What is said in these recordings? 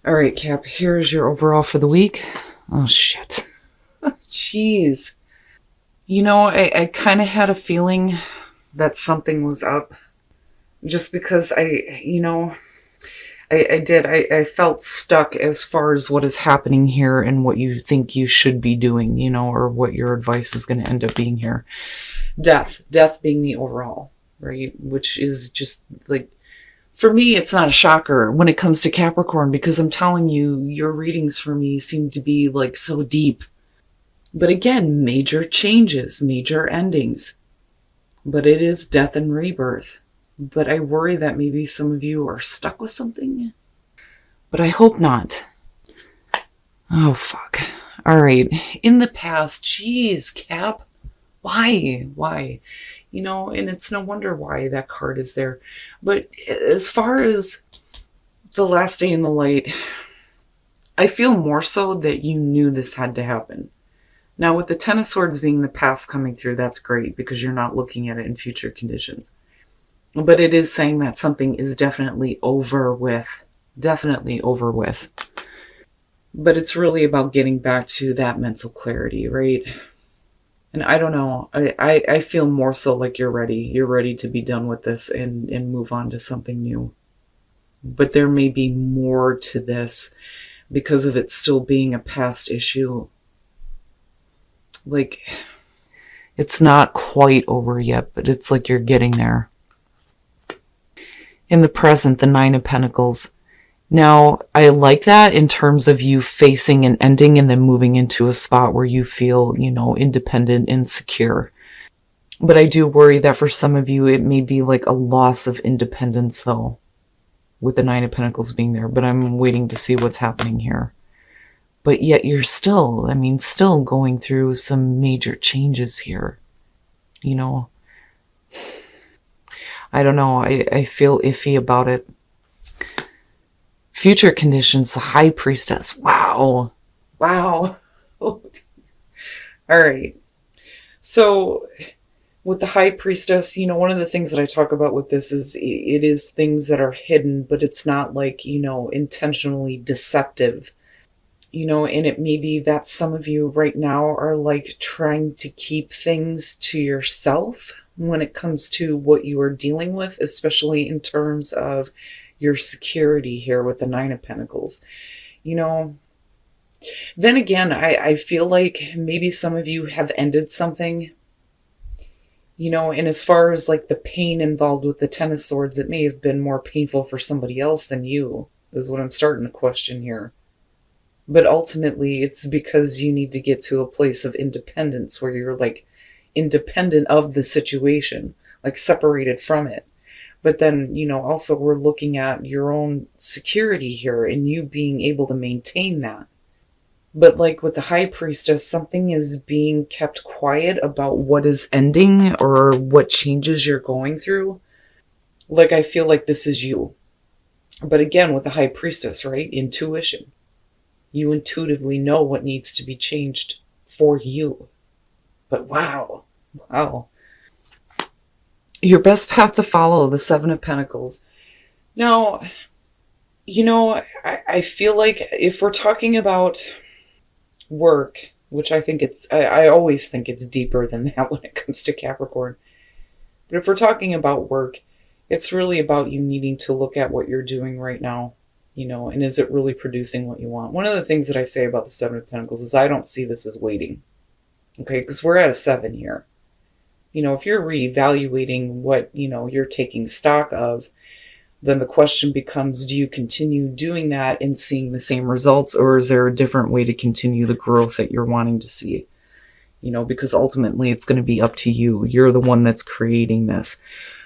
All right, Cap, here's your overall for the week. Oh, shit. Jeez. I kind of had a feeling that something was up just because I did. I felt stuck as far as what is happening here and what you think you should be doing, or what your advice is going to end up being here. Death being the overall, right? Which is just like, for me, it's not a shocker when it comes to Capricorn because I'm telling you, your readings for me seem to be like so deep. But again, major changes, major endings. But it is death and rebirth. But I worry that maybe some of you are stuck with something. But I hope not. Oh, fuck. All right. In the past, geez, Cap, why? And it's no wonder why that card is there. But as far as the last day in the light, I feel more so that you knew this had to happen. Now, with the Ten of Swords being the past coming through, that's great because you're not looking at it in future conditions. But it is saying that something is definitely over with. Definitely over with. But it's really about getting back to that mental clarity, right? And I don't know. I feel more so like you're ready. You're ready to be done with this and move on to something new. But there may be more to this because of it still being a past issue. Like, it's not quite over yet, but it's like you're getting there. In the present, the Nine of Pentacles. Now, I like that in terms of you facing an ending and then moving into a spot where you feel, independent and secure. But I do worry that for some of you, it may be like a loss of independence, though, with the Nine of Pentacles being there. But I'm waiting to see what's happening here. But yet you're still going through some major changes here. I don't know. I feel iffy about it. Future conditions, the High Priestess. Wow. All right. So with the High Priestess, one of the things that I talk about with this is it is things that are hidden, but it's not like, intentionally deceptive. And it may be that some of you right now are like trying to keep things to yourself when it comes to what you are dealing with, especially in terms of your security here with the Nine of Pentacles. Then again, I feel like maybe some of you have ended something, and as far as like the pain involved with the Ten of Swords, it may have been more painful for somebody else than you, is what I'm starting to question here. But ultimately, it's because you need to get to a place of independence where you're like independent of the situation, like separated from it. But then, also we're looking at your own security here and you being able to maintain that. But like with the High Priestess, something is being kept quiet about what is ending or what changes you're going through. Like, I feel like this is you. But again, with the High Priestess, right? Intuition. You intuitively know what needs to be changed for you. But wow. Your best path to follow, the Seven of Pentacles. Now, I feel like if we're talking about work, which I always think it's deeper than that when it comes to Capricorn. But if we're talking about work, it's really about you needing to look at what you're doing right now. And is it really producing what you want? One of the things that I say about the Seven of Pentacles is I don't see this as waiting. Okay, because we're at a 7 here. If you're reevaluating what, you're taking stock of, then the question becomes, do you continue doing that and seeing the same results, or is there a different way to continue the growth that you're wanting to see? Because ultimately it's going to be up to you. You're the one that's creating this.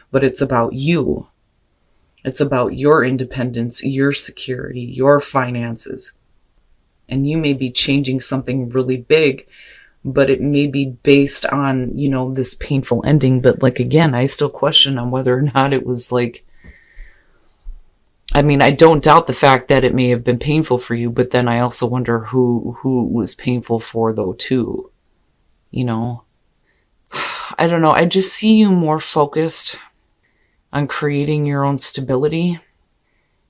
But it's about you. It's about your independence, your security, your finances. And you may be changing something really big, but it may be based on, this painful ending. But like, again, I still question on whether or not it was like, I don't doubt the fact that it may have been painful for you, but then I also wonder who it was painful for though too. I don't know. I just see you more focused on creating your own stability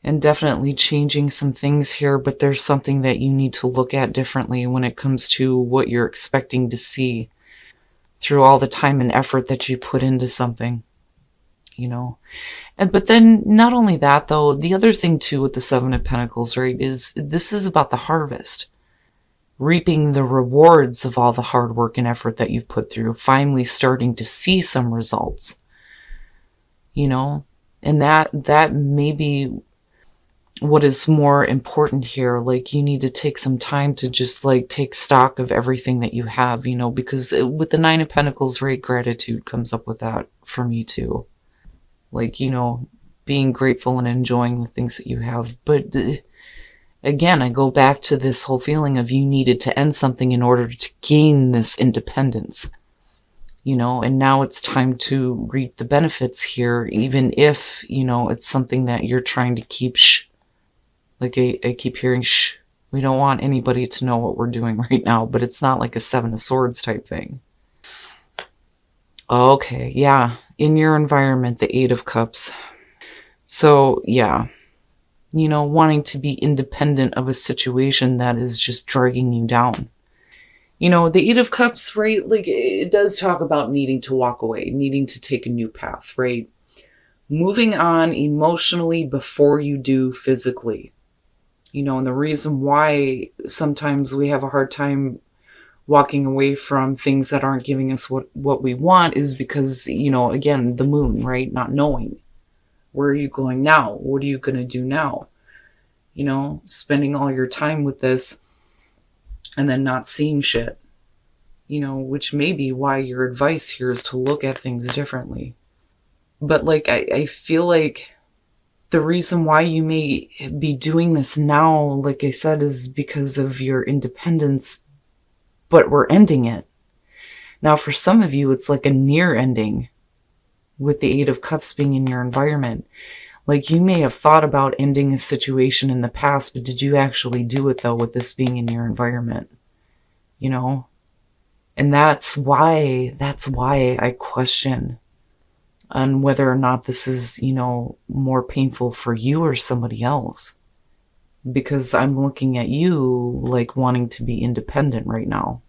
and definitely changing some things here, but there's something that you need to look at differently when it comes to what you're expecting to see through all the time and effort that you put into something, you know. And but then not only that though, the other thing too with the Seven of Pentacles, right, is this is about the harvest. Reaping the rewards of all the hard work and effort that you've put through, finally starting to see some results, you know. And that may be what is more important here. Like, you need to take some time to just like take stock of everything that you have, you know, because with the Nine of Pentacles, right, gratitude comes up with that for me too. Like, you know, being grateful and enjoying the things that you have. But again, I go back to this whole feeling of you needed to end something in order to gain this independence, you know, and now it's time to reap the benefits here, even if, you know, it's something that you're trying to keep like I keep hearing we don't want anybody to know what we're doing right now, but it's not like a Seven of Swords type thing. Okay, yeah, in your environment, the Eight of Cups. So yeah, you know, wanting to be independent of a situation that is just dragging you down. You know, the Eight of Cups, right, like it does talk about needing to walk away, needing to take a new path, right? Moving on emotionally before you do physically. You know, and the reason why sometimes we have a hard time walking away from things that aren't giving us what we want is because, you know, again, the moon, right? Not knowing. Where are you going now? What are you going to do now? You know, spending all your time with this and then not seeing shit. You know, which may be why your advice here is to look at things differently. But like, I feel like the reason why you may be doing this now, like I said, is because of your independence, but we're ending it. Now, for some of you, it's like a near ending with the Eight of Cups being in your environment. Like, you may have thought about ending a situation in the past, but did you actually do it though with this being in your environment? You know? And that's why I question on whether or not this is, you know, more painful for you or somebody else. Because I'm looking at you like wanting to be independent right now,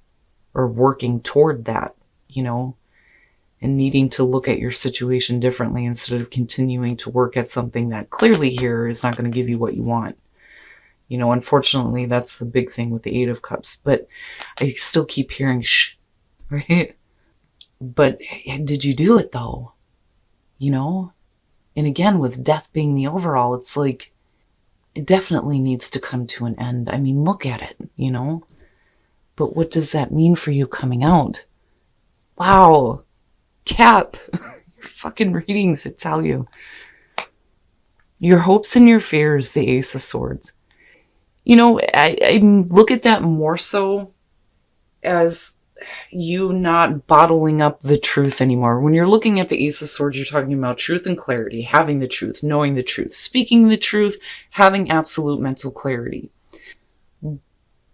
or working toward that, you know, and needing to look at your situation differently instead of continuing to work at something that clearly here is not going to give you what you want. You know, unfortunately, that's the big thing with the Eight of Cups. But I still keep hearing right? But did you do it though? You know? And again, with death being the overall, it's like, it definitely needs to come to an end. I mean, look at it, you know? But what does that mean for you coming out? Wow. Cap. Your fucking readings, I tell you. Your hopes and your fears, the Ace of Swords. You know, I look at that more so as you not bottling up the truth anymore. When you're looking at the Ace of Swords, you're talking about truth and clarity, having the truth, knowing the truth, speaking the truth, having absolute mental clarity.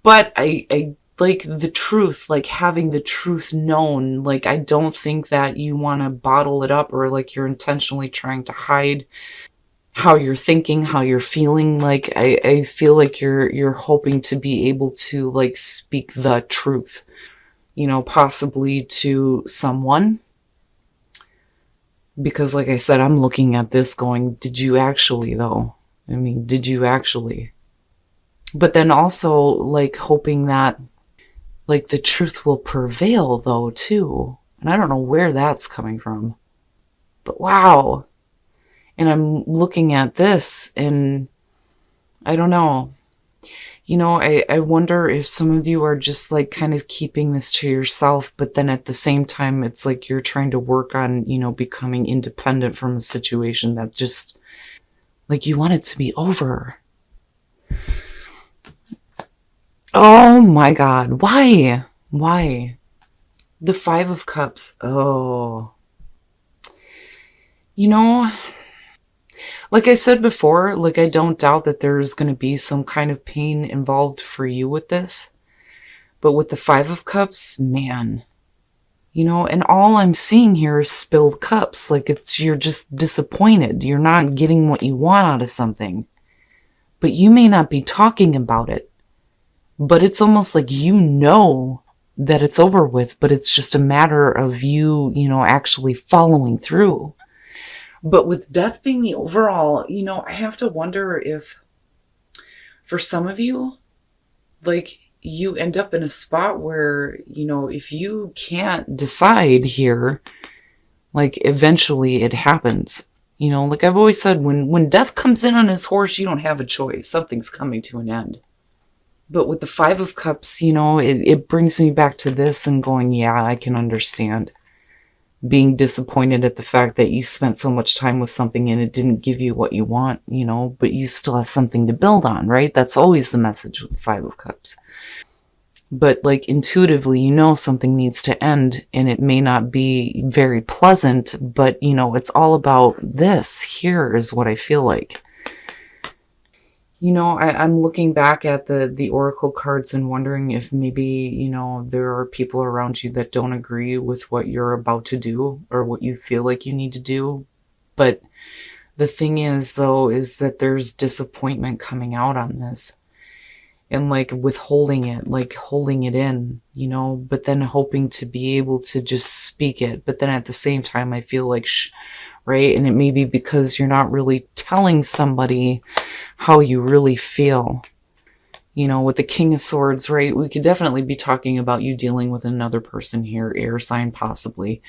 But I like the truth, like having the truth known. Like, I don't think that you want to bottle it up, or like you're intentionally trying to hide how you're thinking, how you're feeling. Like, I feel like you're hoping to be able to like speak the truth, you know, possibly to someone. Because like I said, I'm looking at this going, did you actually though? I mean, did you actually? But then also like hoping that like the truth will prevail though too. And I don't know where that's coming from. But wow. And I'm looking at this and I don't know. You know, I wonder if some of you are just like kind of keeping this to yourself, but then at the same time, it's like you're trying to work on, you know, becoming independent from a situation that just, like, you want it to be over. Oh my God. Why? Why? The Five of Cups. Oh. You know, like I said before, like I don't doubt that there's going to be some kind of pain involved for you with this. But with the Five of Cups, man, you know, and all I'm seeing here is spilled cups. Like you're just disappointed. You're not getting what you want out of something. but you may not be talking about it. But it's almost like you know that it's over with, but it's just a matter of you, actually following through. But with death being the overall, I have to wonder if for some of you, like, you end up in a spot where, if you can't decide here, like, eventually it happens. Like I've always said, when death comes in on his horse, you don't have a choice. Something's coming to an end. But with the Five of Cups, it brings me back to this and going, yeah, I can understand being disappointed at the fact that you spent so much time with something and it didn't give you what you want, but you still have something to build on, right? That's always the message with the Five of Cups. But like intuitively, something needs to end, and it may not be very pleasant, but it's all about this here is what I feel like. I'm looking back at the oracle cards and wondering if maybe, there are people around you that don't agree with what you're about to do or what you feel like you need to do. But the thing is, though, is that there's disappointment coming out on this and like withholding it, like holding it in, but then hoping to be able to just speak it. But then at the same time, I feel like, right? And it may be because you're not really telling somebody how you really feel. With the King of Swords, right? We could definitely be talking about you dealing with another person here, air sign possibly.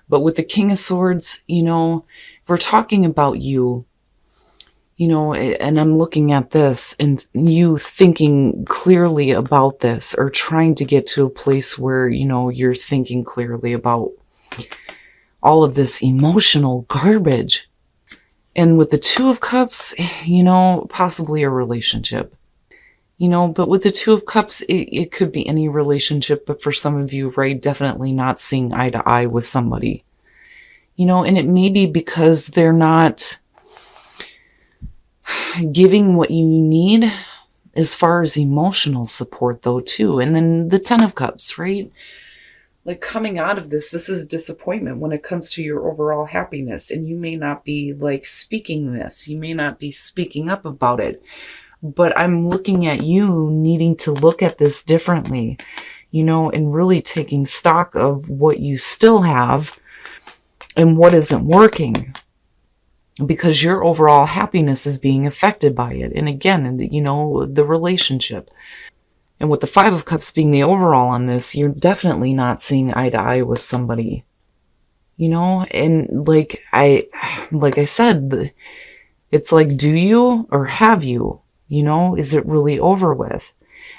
But with the King of Swords, if we're talking about you, and I'm looking at this and you thinking clearly about this or trying to get to a place where, you're thinking clearly about all of this emotional garbage. And with the Two of Cups, possibly a relationship. But with the Two of Cups, it could be any relationship, but for some of you, right, definitely not seeing eye to eye with somebody. And it may be because they're not giving what you need as far as emotional support, though, too. And then the Ten of Cups, right? Like coming out of this is disappointment when it comes to your overall happiness. And you may not be like speaking this. You may not be speaking up about it. But I'm looking at you needing to look at this differently, and really taking stock of what you still have and what isn't working. Because your overall happiness is being affected by it. And again, the relationship. And with the Five of Cups being the overall on this, you're definitely not seeing eye to eye with somebody. And like I said, it's like, do you or have you? Is it really over with?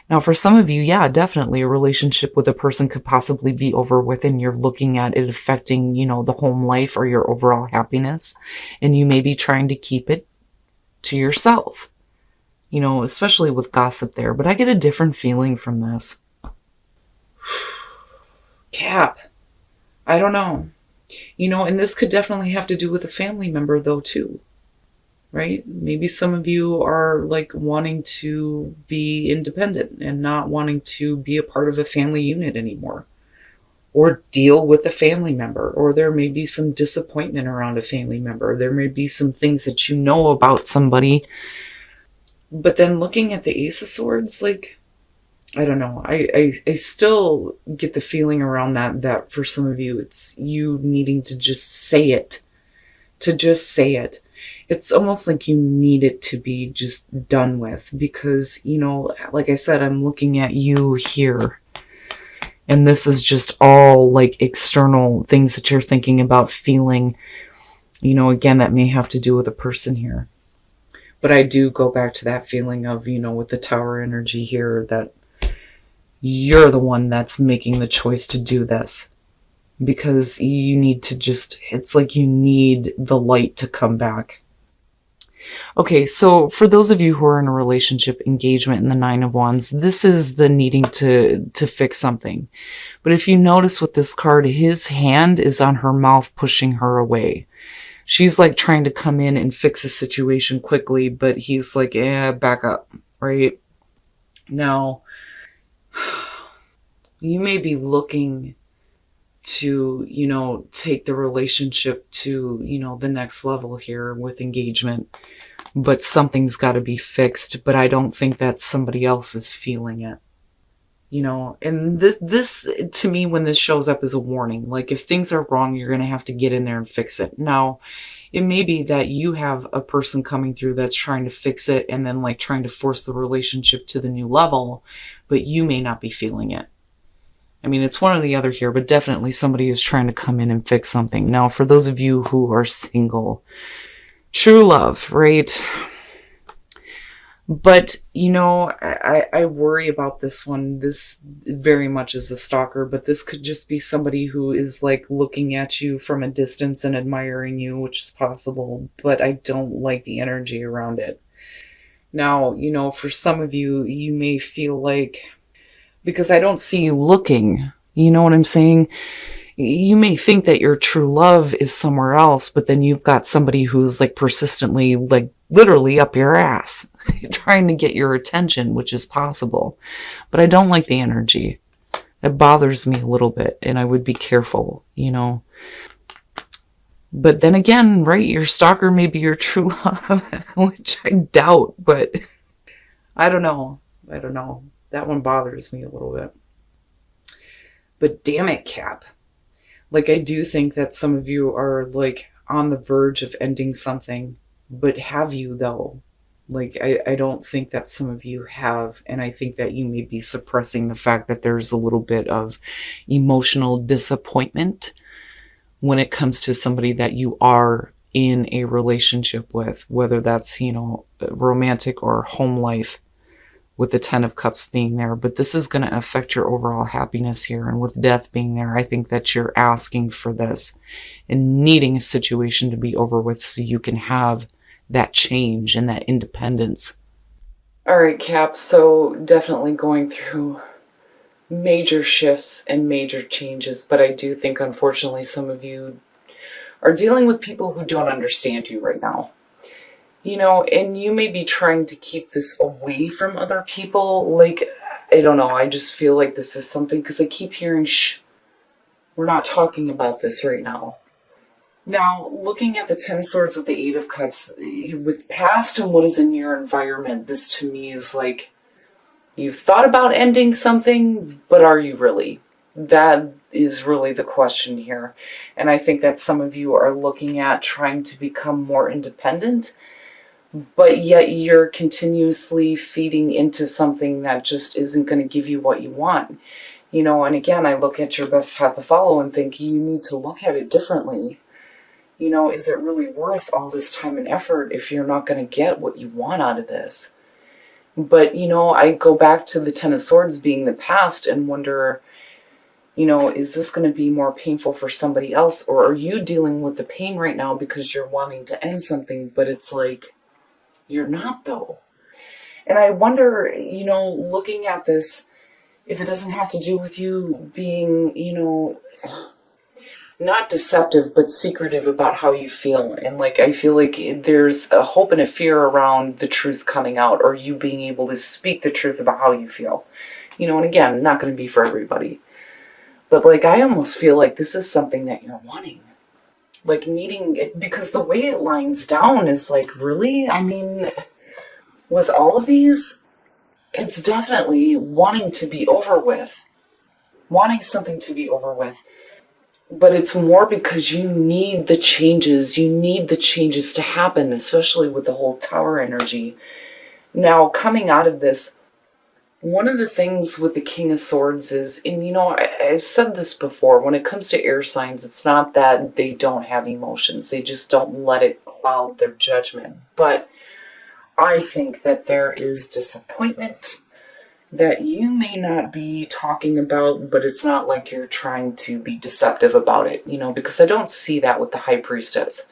Now, for some of you, yeah, definitely a relationship with a person could possibly be over with, and you're looking at it affecting, the home life or your overall happiness. And you may be trying to keep it to yourself, especially with gossip there. But I get a different feeling from this. Cap. I don't know. And this could definitely have to do with a family member, though, too. Right? Maybe some of you are like wanting to be independent and not wanting to be a part of a family unit anymore, or deal with a family member, or there may be some disappointment around a family member. There may be some things that about somebody. But then looking at the Ace of Swords, like, I don't know. I still get the feeling around that for some of you, it's you needing to just say it. It's almost like you need it to be just done with because, like I said, I'm looking at you here. And this is just all like external things that you're thinking about, feeling, again, that may have to do with a person here. But I do go back to that feeling of, with the Tower energy here, that you're the one that's making the choice to do this. Because you need to it's like you need the light to come back. Okay, so for those of you who are in a relationship engagement in the Nine of Wands, this is the needing to fix something. But if you notice with this card, his hand is on her mouth pushing her away. She's like trying to come in and fix the situation quickly, but he's like, back up, right? Now, you may be looking to, take the relationship to, the next level here with engagement. but something's got to be fixed, but I don't think that somebody else is feeling it. You know, and this to me, when this shows up, is a warning. Like, if things are wrong, you're going to have to get in there and fix it. Now, it may be that you have a person coming through that's trying to fix it and then like trying to force the relationship to the new level, but you may not be feeling it. I mean, it's one or the other here, but definitely somebody is trying to come in and fix something. Now, for those of you who are single, true love, right? But, you know, I worry about this one. This very much is a stalker, but this could just be somebody who is like looking at you from a distance and admiring you, which is possible, but I don't like the energy around it. Now, you know, for some of you, you may feel like, because I don't see you looking, you know what I'm saying? You may think that your true love is somewhere else, but then you've got somebody who's like persistently, like literally up your ass, trying to get your attention, which is possible. But I don't like the energy. It bothers me a little bit, and I would be careful, you know. But then again, right, your stalker may be your true love, which I doubt, but I don't know. I don't know. That one bothers me a little bit. But damn it, Cap. Like, I do think that some of you are like on the verge of ending something, but have you though? Like, I don't think that some of you have, and I think that you may be suppressing the fact that there's a little bit of emotional disappointment when it comes to somebody that you are in a relationship with, whether that's, you know, romantic or home life, with the 10 of Cups being there. But this is going to affect your overall happiness here. And with death being there, I think that you're asking for this and needing a situation to be over with so you can have that change and that independence. All right, Cap. So definitely going through major shifts and major changes. But I do think, unfortunately, some of you are dealing with people who don't understand you right now. You know, and you may be trying to keep this away from other people. Like, I don't know, I just feel like this is something, because I keep hearing, shh, we're not talking about this right now. Now, looking at the 10 of Swords with the 8 of Cups, with past and what is in your environment, this to me is like, you've thought about ending something, but are you really? That is really the question here. And I think that some of you are looking at trying to become more independent, but yet you're continuously feeding into something that just isn't going to give you what you want. You know, and again, I look at your best path to follow and think you need to look at it differently. You know, is it really worth all this time and effort if you're not going to get what you want out of this? But, you know, I go back to the 10 of Swords being the past and wonder, you know, is this going to be more painful for somebody else? Or are you dealing with the pain right now because you're wanting to end something, but it's like, you're not though. And I wonder, you know, looking at this, if it doesn't have to do with you being, you know, not deceptive, but secretive about how you feel. And like, I feel like there's a hope and a fear around the truth coming out, or you being able to speak the truth about how you feel. You know, and again, not going to be for everybody. But like, I almost feel like this is something that you're wanting. Like needing it, because the way it lines down is like, really? I mean, with all of these, it's definitely wanting to be over with. Wanting something to be over with. But it's more because you need the changes. You need the changes to happen, especially with the whole Tower energy. Now, coming out of this, one of the things with the King of Swords is, and you know, I've said this before, when it comes to air signs, it's not that they don't have emotions. They just don't let it cloud their judgment. But I think that there is disappointment that you may not be talking about, but it's not like you're trying to be deceptive about it, you know, because I don't see that with the High Priestess.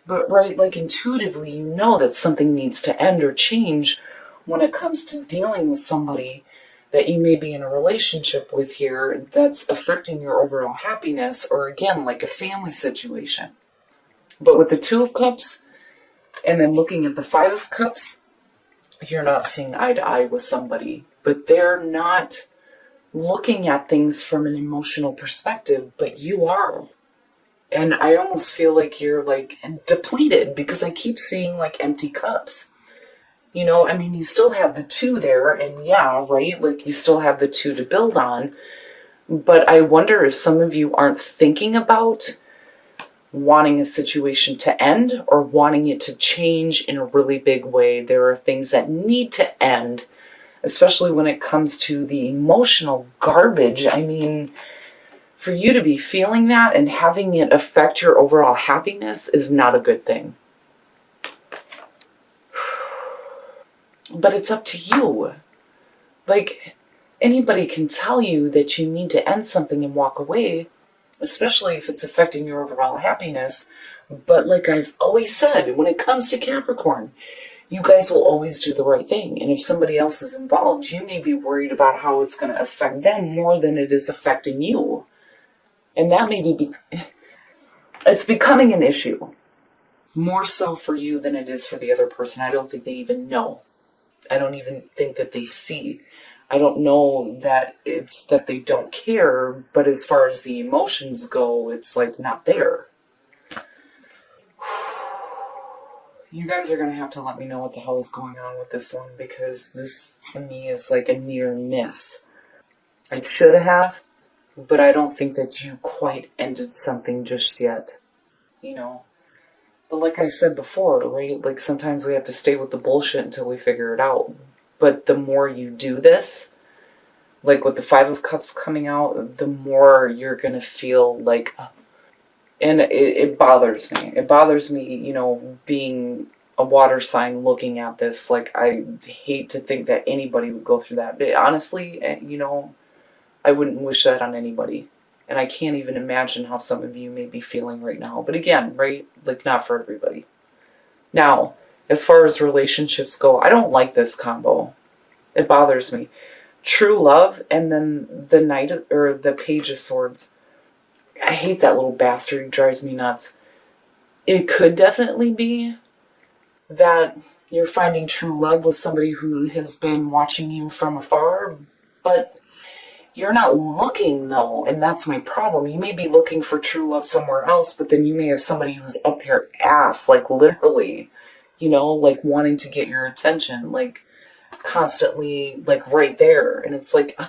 But right, like intuitively, you know that something needs to end or change when it comes to dealing with somebody that you may be in a relationship with here that's affecting your overall happiness, or again, like a family situation. But with the 2 of Cups, and then looking at the 5 of Cups, you're not seeing eye to eye with somebody, but they're not looking at things from an emotional perspective, but you are. And I almost feel like you're like depleted because I keep seeing like empty cups. You know, I mean, you still have the two there, and yeah, right? Like, you still have the two to build on. But I wonder if some of you aren't thinking about wanting a situation to end or wanting it to change in a really big way. There are things that need to end, especially when it comes to the emotional garbage. I mean, for you to be feeling that and having it affect your overall happiness is not a good thing. But it's up to you. Like, anybody can tell you that you need to end something and walk away, especially if it's affecting your overall happiness. But like I've always said, when it comes to Capricorn, you guys will always do the right thing. And if somebody else is involved, you may be worried about how it's going to affect them more than it is affecting you. And that may be, it's becoming an issue. More so for you than it is for the other person. I don't think they even know. I don't even think that they see. I don't know that it's that they don't care, but as far as the emotions go, it's like not there. You guys are going to have to let me know what the hell is going on with this one, because this to me is like a near miss. It should have, but I don't think that you quite ended something just yet. You know? But like I said before, right? Like, sometimes we have to stay with the bullshit until we figure it out. But the more you do this, like with the Five of Cups coming out, the more you're going to feel like, and it bothers me. It bothers me, you know, being a water sign looking at this. Like, I hate to think that anybody would go through that. But honestly, you know, I wouldn't wish that on anybody. And I can't even imagine how some of you may be feeling right now. But again, right? Like, not for everybody. Now, as far as relationships go, I don't like this combo. It bothers me. True love and then the Knight, or the Page of Swords. I hate that little bastard. He drives me nuts. It could definitely be that you're finding true love with somebody who has been watching you from afar, but you're not looking, though, and that's my problem. You may be looking for true love somewhere else, but then you may have somebody who's up your ass, like literally, you know, like wanting to get your attention, like constantly, like right there. And it's like,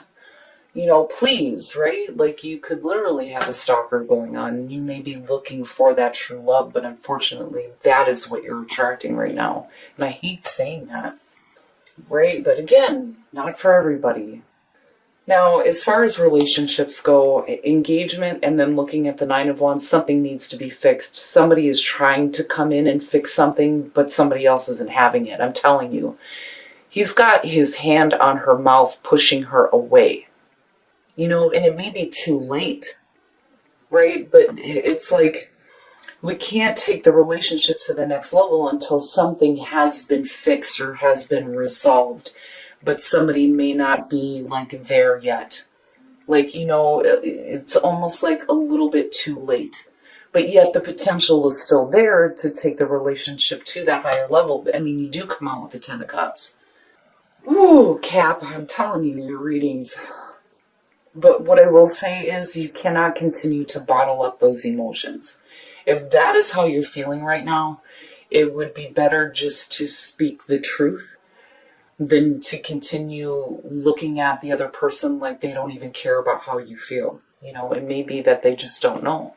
you know, please, right? Like, you could literally have a stalker going on. You may be looking for that true love, but unfortunately, that is what you're attracting right now. And I hate saying that, right? But again, not for everybody. Now, as far as relationships go, engagement and then looking at the Nine of Wands, something needs to be fixed. Somebody is trying to come in and fix something, but somebody else isn't having it. I'm telling you. He's got his hand on her mouth, pushing her away. You know, and it may be too late, right? But it's like, we can't take the relationship to the next level until something has been fixed or has been resolved. But somebody may not be like there yet. Like, you know, it's almost like a little bit too late. But yet the potential is still there to take the relationship to that higher level. I mean, you do come out with the Ten of Cups. Ooh, Cap, I'm telling you, your readings. But what I will say is you cannot continue to bottle up those emotions. If that is how you're feeling right now, it would be better just to speak the truth than to continue looking at the other person like they don't even care about how you feel. You know, it may be that they just don't know.